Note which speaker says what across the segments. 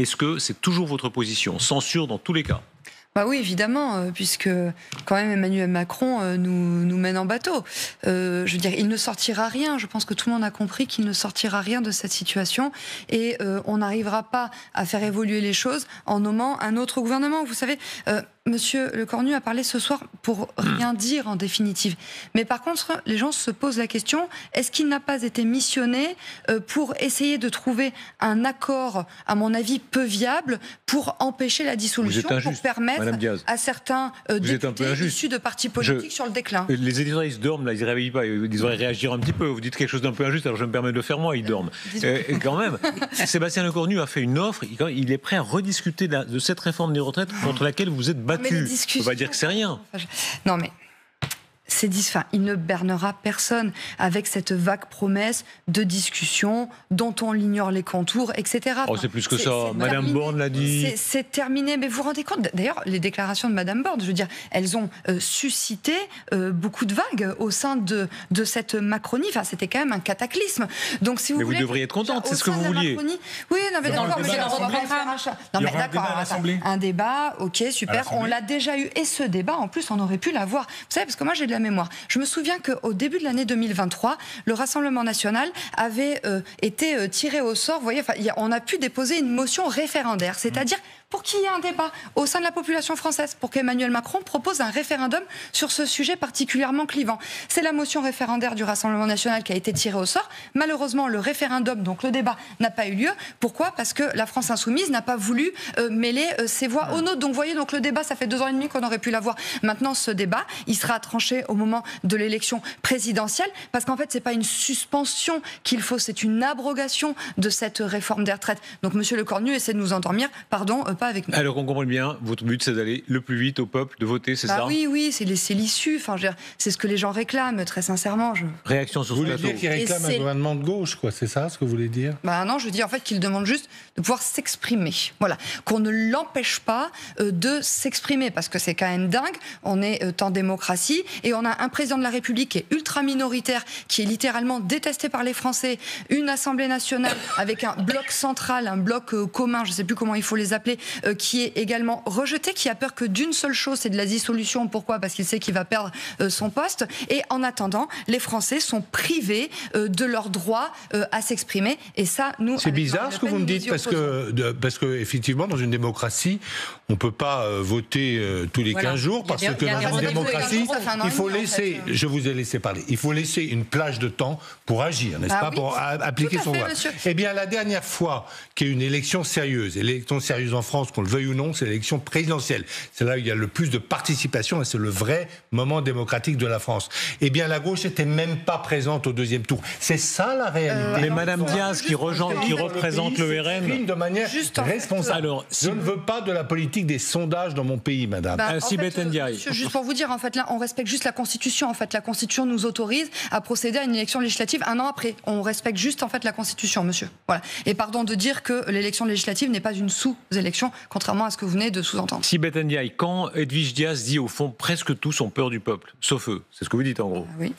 Speaker 1: Est-ce que c'est toujours votre position? Censure dans tous les cas?
Speaker 2: Bah oui, évidemment, puisque quand même Emmanuel Macron nous mène en bateau. Je veux dire, il ne sortira rien. Je pense que tout le monde a compris qu'il ne sortira rien de cette situation et on n'arrivera pas à faire évoluer les choses en nommant un autre gouvernement. Vous savez, Monsieur Lecornu a parlé ce soir pour rien dire en définitive. Mais par contre, les gens se posent la question, est-ce qu'il n'a pas été missionné pour essayer de trouver un accord, à mon avis, peu viable pour empêcher la dissolution, pour permettre à certains députés issus de partis politiques sur le déclin?
Speaker 1: Les éditorialistes dorment, là, ils ne réveillent pas, ils devraient réagir un petit peu. Vous dites quelque chose d'un peu injuste, alors je me permets de le faire moi, ils dorment. Quand même, Sébastien Lecornu a fait une offre, il est prêt à rediscuter de cette réforme des retraites contre laquelle vous êtes battu. On ne peut pas dire que c'est rien.
Speaker 2: Non mais... il ne bernera personne avec cette vague promesse de discussion dont on ignore les contours, etc.
Speaker 1: Oh, c'est plus que ça. Madame Borne l'a dit.
Speaker 2: C'est terminé. Mais vous vous rendez compte, d'ailleurs, les déclarations de Madame Borne, je veux dire, elles ont suscité beaucoup de vagues au sein de cette Macronie. Enfin, c'était quand même un cataclysme. Donc, si vous voulez,
Speaker 1: vous devriez être contente, c'est ce que vous vouliez.
Speaker 2: Oui, non, mais d'accord, un débat, ok, super. On l'a déjà eu. Et ce débat, en plus, on aurait pu l'avoir. Vous savez, parce que moi, j'ai de la mémoire. Je me souviens qu'au début de l'année 2023, le Rassemblement national avait été tiré au sort. Vous voyez, on a pu déposer une motion référendaire, c'est-à-dire pour qu'il y ait un débat au sein de la population française, pour qu'Emmanuel Macron propose un référendum sur ce sujet particulièrement clivant. C'est la motion référendaire du Rassemblement national qui a été tirée au sort. Malheureusement, le référendum, donc le débat, n'a pas eu lieu. Pourquoi? Parce que la France insoumise n'a pas voulu mêler ses voix aux nôtres. Donc, vous voyez, donc le débat, ça fait 2 ans et demi qu'on aurait pu l'avoir. Maintenant, ce débat, il sera tranché au moment de l'élection présidentielle, parce qu'en fait, c'est pas une suspension qu'il faut, c'est une abrogation de cette réforme des retraites. Donc, Monsieur Lecornu essaie de nous endormir, pardon, pas avec nous.
Speaker 1: Alors qu'on comprend bien, votre but, c'est d'aller le plus vite au peuple, de voter, c'est ça?
Speaker 2: Oui, c'est l'issue. Enfin, c'est ce que les gens réclament, très sincèrement.
Speaker 1: Réaction sur ce plateau.
Speaker 3: Vous voulez dire qu'ils réclament un gouvernement de gauche, quoi? C'est ça ce que vous voulez dire?
Speaker 2: Non, je dis en fait qu'ils demandent juste de pouvoir s'exprimer. Voilà, qu'on ne l'empêche pas de s'exprimer, parce que c'est quand même dingue. On est en démocratie et on a un président de la République qui est ultra minoritaire, qui est littéralement détesté par les Français, une Assemblée nationale avec un bloc central, un bloc commun, je ne sais plus comment il faut les appeler, qui est également rejeté, qui a peur que d'une seule chose, c'est de la dissolution. Pourquoi? Parce qu'il sait qu'il va perdre son poste. Et en attendant, les Français sont privés de leur droit à s'exprimer. Et ça, nous...
Speaker 3: C'est bizarre ce que vous me dites, parce que effectivement, dans une démocratie, on ne peut pas voter tous les 15 jours, parce que dans une démocratie, il faut laisser... Je vous ai laissé parler. Il faut laisser une plage de temps pour agir, n'est-ce pas, pour appliquer son vote. Eh bien, la dernière fois qu'il y a eu une élection sérieuse en France, qu'on le veuille ou non, c'est l'élection présidentielle. C'est là où il y a le plus de participation et c'est le vrai moment démocratique de la France. Eh bien, la gauche n'était même pas présente au 2e tour. C'est ça la réalité.
Speaker 1: Mais Madame Diaz, qui représente le RN,
Speaker 3: de manière responsable. Alors, je ne veux pas de la politique des sondages dans mon pays, madame.
Speaker 2: Juste pour vous dire, en fait, là, on respecte juste la Constitution. En fait, la Constitution nous autorise à procéder à une élection législative 1 an après. On respecte juste, en fait, la Constitution, monsieur. Voilà. Et pardon de dire que l'élection législative n'est pas une sous-élection, contrairement à ce que vous venez de sous-entendre.
Speaker 1: Sibeth Ndiaye, quand Edwige Diaz dit au fond presque tous ont peur du peuple, sauf eux, c'est ce que vous dites en gros.
Speaker 2: Oui.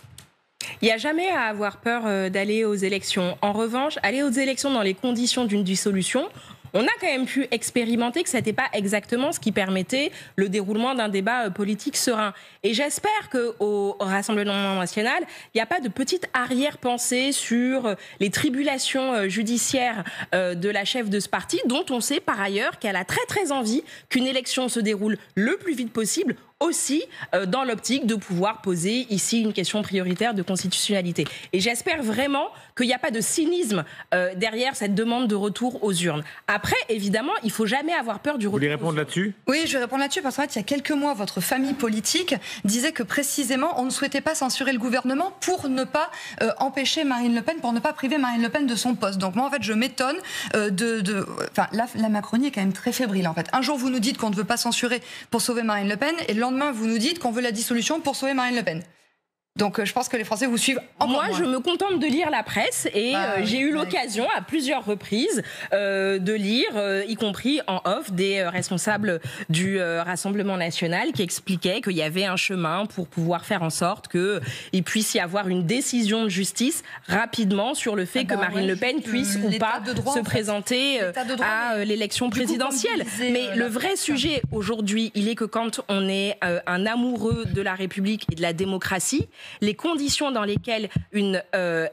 Speaker 4: Il n'y a jamais à avoir peur d'aller aux élections. En revanche, aller aux élections dans les conditions d'une dissolution, on a quand même pu expérimenter que ce n'était pas exactement ce qui permettait le déroulement d'un débat politique serein. Et j'espère qu'au Rassemblement national, il n'y a pas de petite arrière-pensée sur les tribulations judiciaires de la chef de ce parti, dont on sait par ailleurs qu'elle a très très envie qu'une élection se déroule le plus vite possible, aussi dans l'optique de pouvoir poser ici une question prioritaire de constitutionnalité. Et j'espère vraiment qu'il n'y a pas de cynisme derrière cette demande de retour aux urnes. Après, évidemment, il ne faut jamais avoir peur du retour.
Speaker 1: Vous voulez répondre là-dessus?
Speaker 2: Oui, je vais répondre là-dessus parce qu'en fait, il y a quelques mois, votre famille politique disait que précisément, on ne souhaitait pas censurer le gouvernement pour ne pas empêcher Marine Le Pen, pour ne pas priver Marine Le Pen de son poste. Donc moi, en fait, je m'étonne Enfin, la Macronie est quand même très fébrile, en fait. Un jour, vous nous dites qu'on ne veut pas censurer pour sauver Marine Le Pen, et le lendemain, vous nous dites qu'on veut la dissolution pour sauver Marine Le Pen. Donc je pense que les Français vous suivent encore moins.
Speaker 4: Moi, je me contente de lire la presse et j'ai eu l'occasion à plusieurs reprises de lire, y compris en off, des responsables du Rassemblement national qui expliquaient qu'il y avait un chemin pour pouvoir faire en sorte qu'il puisse y avoir une décision de justice rapidement sur le fait que Marine Le Pen puisse ou pas se présenter à l'élection présidentielle. Mais le vrai sujet aujourd'hui, il est que quand on est un amoureux de la République et de la démocratie, les conditions dans lesquelles une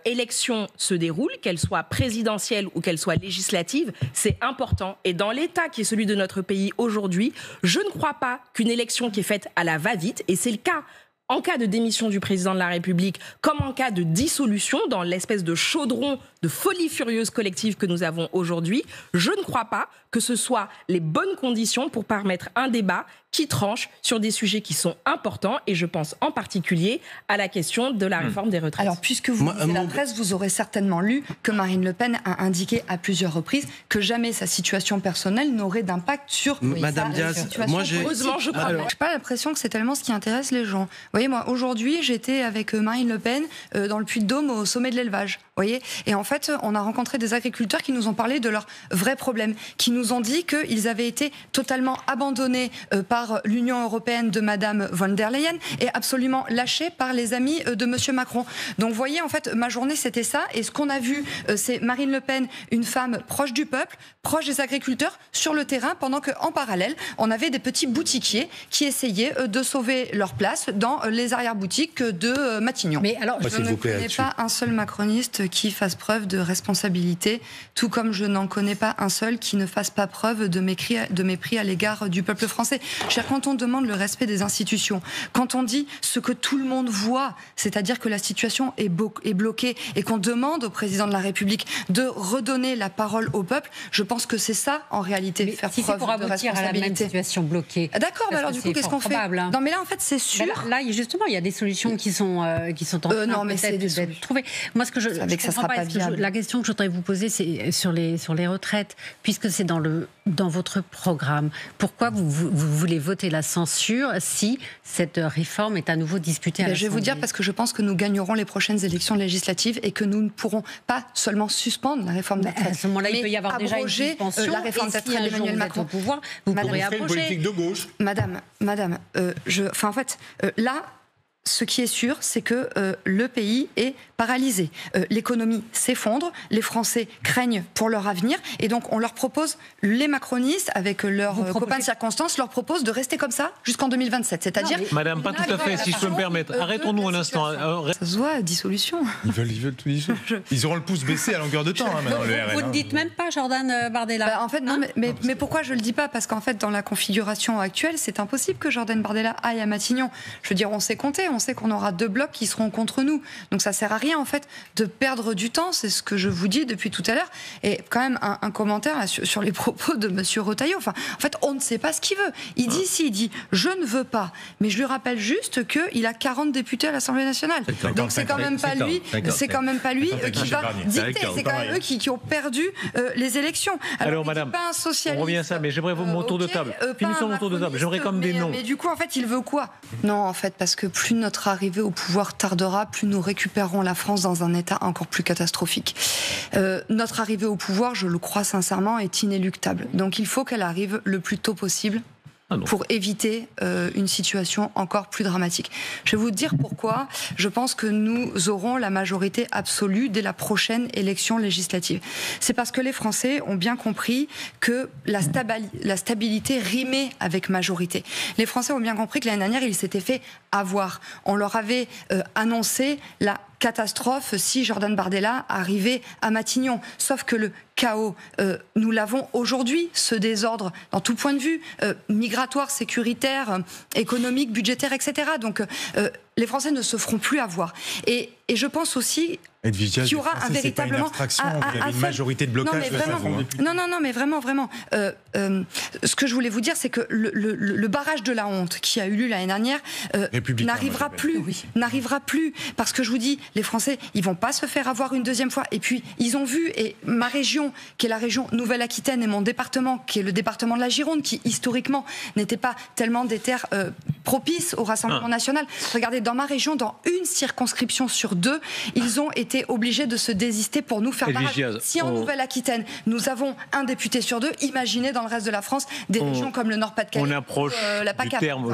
Speaker 4: élection se déroule, qu'elle soit présidentielle ou qu'elle soit législative, c'est important. Et dans l'état qui est celui de notre pays aujourd'hui, je ne crois pas qu'une élection qui est faite à la va-vite, et c'est le cas en cas de démission du président de la République, comme en cas de dissolution, dans l'espèce de chaudron de folie furieuse collective que nous avons aujourd'hui, je ne crois pas que ce soit les bonnes conditions pour permettre un débat qui tranche sur des sujets qui sont importants, et je pense en particulier à la question de la réforme des retraites.
Speaker 2: Alors, puisque vous lisez la presse, vous aurez certainement lu que Marine Le Pen a indiqué à plusieurs reprises que jamais sa situation personnelle n'aurait d'impact sur
Speaker 5: Madame Diaz, moi
Speaker 2: heureusement, je crois. J'ai pas l'impression que c'est tellement ce qui intéresse les gens. Vous voyez, moi, aujourd'hui, j'étais avec Marine Le Pen dans le Puy-de-Dôme au sommet de l'élevage. Vous voyez, et en fait, on a rencontré des agriculteurs qui nous ont parlé de leurs vrais problèmes, qui nous ont dit qu'ils avaient été totalement abandonnés par l'Union européenne de Madame von der Leyen et absolument lâchés par les amis de Monsieur Macron. Donc, vous voyez, en fait, ma journée, c'était ça. Et ce qu'on a vu, c'est Marine Le Pen, une femme proche du peuple, proche des agriculteurs, sur le terrain, pendant qu'en parallèle, on avait des petits boutiquiers qui essayaient de sauver leur place dans les arrière-boutiques de Matignon.
Speaker 6: Mais alors,
Speaker 2: je ne connais pas un seul macroniste qui fasse preuve de responsabilité, tout comme je n'en connais pas un seul qui ne fasse pas preuve de mépris à l'égard du peuple français. Quand on demande le respect des institutions, quand on dit ce que tout le monde voit, c'est-à-dire que la situation est bloquée et qu'on demande au président de la République de redonner la parole au peuple, je pense que c'est ça, en réalité,
Speaker 6: mais
Speaker 2: faire
Speaker 6: si
Speaker 2: preuve
Speaker 6: pour
Speaker 2: de responsabilité.
Speaker 6: À la même situation bloquée.
Speaker 2: D'accord, mais alors du coup, qu'est-ce qu'on fait ? Non, mais là, en fait, c'est sûr.
Speaker 6: Là, justement, il y a des solutions qui sont en train d'être trouvées. Moi, ce que je comprends pas, la question que je voudrais vous poser, c'est sur les retraites, puisque c'est dans votre programme. Pourquoi vous voulez voter la censure si cette réforme est à nouveau discutée à l'Assemblée ?
Speaker 2: Je vais vous dire parce que je pense que nous gagnerons les prochaines élections législatives et que nous ne pourrons pas seulement suspendre la réforme des retraites.
Speaker 6: À ce moment-là, il peut y avoir déjà une suspension.
Speaker 2: La réforme des retraites d'Emmanuel Macron.
Speaker 6: Au pouvoir, vous pourrez abroger.
Speaker 3: Une politique de gauche.
Speaker 2: Madame, là, ce qui est sûr, c'est que le pays est paralysé. L'économie s'effondre, les Français craignent pour leur avenir, et donc on leur propose, les macronistes, avec leurs copains de circonstance, leur proposent de rester comme ça jusqu'en 2027. C'est-à-dire...
Speaker 1: Madame, pas tout à fait, si je peux me permettre. Arrêtons-nous un instant.
Speaker 2: Ça se voit, dissolution.
Speaker 7: Ils veulent tout dissoudre. Ils auront le pouce baissé à longueur de temps, maintenant, le RN.
Speaker 6: Vous ne dites même pas Jordan Bardella.
Speaker 2: En fait, non, mais pourquoi je ne le dis pas ? Parce qu'en fait, dans la configuration actuelle, c'est impossible que Jordan Bardella aille à Matignon. Je veux dire, on sait compter, on sait qu'on aura 2 blocs qui seront contre nous. Donc ça sert à rien, en fait, de perdre du temps. C'est ce que je vous dis depuis tout à l'heure. Et quand même, un commentaire là, sur les propos de Monsieur Retailleau. Enfin, en fait, on ne sait pas ce qu'il veut. Il dit je ne veux pas. Mais je lui rappelle juste qu'il a 40 députés à l'Assemblée nationale. Donc c'est quand même pas lui qui va dicter. C'est quand même eux qui ont perdu les élections.
Speaker 1: Alors madame,
Speaker 2: pas un socialiste,
Speaker 1: on revient à ça, mais j'aimerais mon tour de table. Finissons mon tour de table. J'aimerais comme des noms.
Speaker 2: Mais du coup, en fait, il veut quoi ? Non, en fait, parce que plus notre arrivée au pouvoir tardera, plus nous récupérerons la France dans un état encore plus catastrophique. Notre arrivée au pouvoir, je le crois sincèrement, est inéluctable. Donc il faut qu'elle arrive le plus tôt possible pour éviter une situation encore plus dramatique. Je vais vous dire pourquoi. Je pense que nous aurons la majorité absolue dès la prochaine élection législative. C'est parce que les Français ont bien compris que la stabilité rimait avec majorité. Les Français ont bien compris que l'année dernière, ils s'étaient fait avoir. On leur avait annoncé la catastrophe si Jordan Bardella arrivait à Matignon. Sauf que le chaos, nous l'avons aujourd'hui, ce désordre dans tout point de vue, migratoire, sécuritaire, économique, budgétaire, etc. Donc les Français ne se feront plus avoir. Et Et je pense aussi qu'il y aura un véritablement
Speaker 7: une majorité de blocage.
Speaker 2: Non, mais vraiment. Ce que je voulais vous dire, c'est que le barrage de la honte qui a eu lieu l'année dernière n'arrivera plus. Parce que je vous dis, les Français, ils vont pas se faire avoir une deuxième fois. Et puis, ils ont vu, et ma région, qui est la région Nouvelle-Aquitaine, et mon département, qui est le département de la Gironde, qui historiquement n'était pas tellement des terres propices au Rassemblement national. Regardez, dans ma région, dans une circonscription sur 2, ils ont été obligés de se désister pour nous faire barrage. Si en Nouvelle-Aquitaine, nous avons un député sur 2, imaginez dans le reste de la France des régions comme le Nord-Pas-de-Calais,
Speaker 1: on approche
Speaker 2: la PACA.
Speaker 1: Du terme